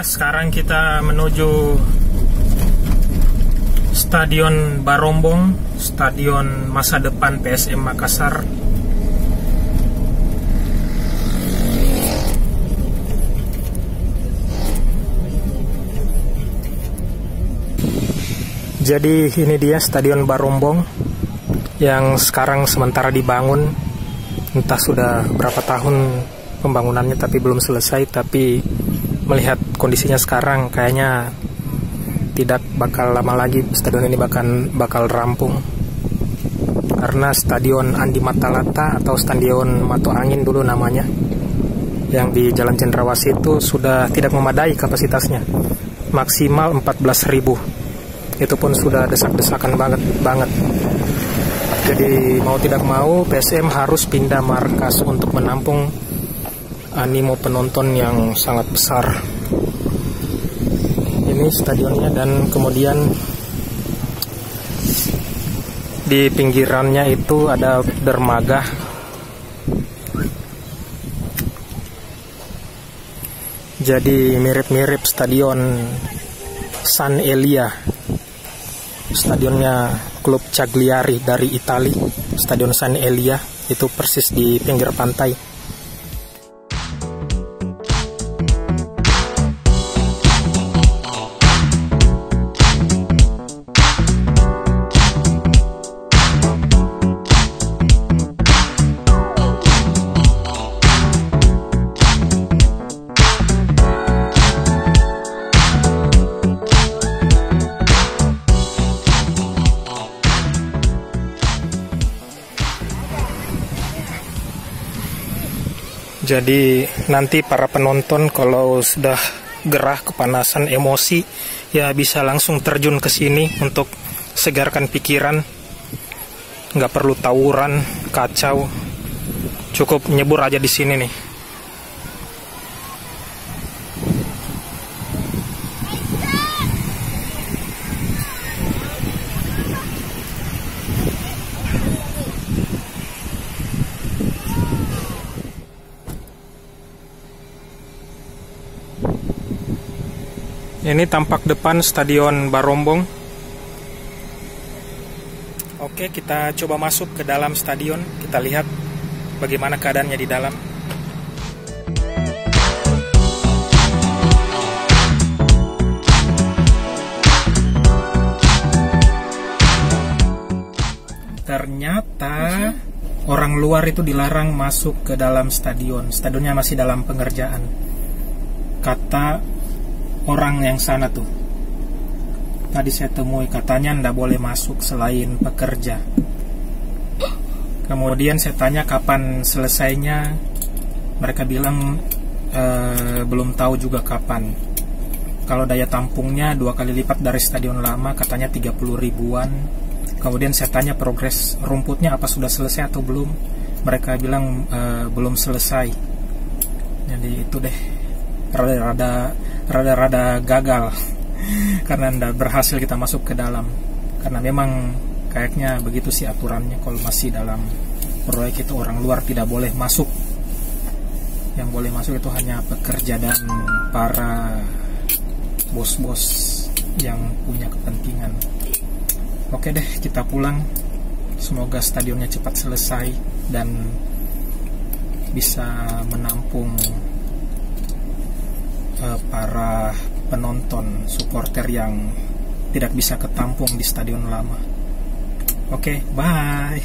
sekarang kita menuju Stadion Barombong, stadion masa depan PSM Makassar. Jadi ini dia Stadion Barombong yang sekarang sementara dibangun. Entah sudah berapa tahun pembangunannya tapi belum selesai, tapi melihat kondisinya sekarang kayaknya tidak bakal lama lagi stadion ini bakal rampung. Karena Stadion Andi Matalata atau Stadion Mato Angin dulu namanya, yang di Jalan Cendrawasih itu sudah tidak memadai kapasitasnya, maksimal 14.000. Itu pun sudah desak-desakan banget. Jadi mau tidak mau PSM harus pindah markas untuk menampung animo penonton yang sangat besar. Ini stadionnya, dan kemudian di pinggirannya itu ada dermaga. Jadi mirip-mirip stadion San Elia, stadionnya klub Cagliari dari Italia. Stadion San Elia itu persis di pinggir pantai. Jadi nanti para penonton kalau sudah gerah, kepanasan, emosi, ya bisa langsung terjun ke sini untuk segarkan pikiran. Nggak perlu tawuran, kacau, cukup nyebur aja di sini nih. Ini tampak depan Stadion Barombong. Oke, kita coba masuk ke dalam stadion. Kita lihat bagaimana keadaannya di dalam. Ternyata orang luar itu dilarang masuk ke dalam stadion. Stadionnya masih dalam pengerjaan, kata orang yang sana tuh. Tadi saya temui, katanya ndak boleh masuk selain pekerja. Kemudian saya tanya kapan selesainya, mereka bilang belum tahu juga kapan. Kalau daya tampungnya 2 kali lipat dari stadion lama, katanya 30 ribuan. Kemudian saya tanya progres rumputnya apa sudah selesai atau belum, mereka bilang belum selesai. Jadi itu deh, rada-rada gagal karena tidak berhasil kita masuk ke dalam, karena memang kayaknya begitu sih aturannya. Kalau masih dalam proyek itu orang luar tidak boleh masuk, yang boleh masuk itu hanya pekerja dan para bos-bos yang punya kepentingan. Oke deh, kita pulang. Semoga stadionnya cepat selesai dan bisa menampung para penonton, supporter yang tidak bisa ketampung di stadion lama. Oke, bye.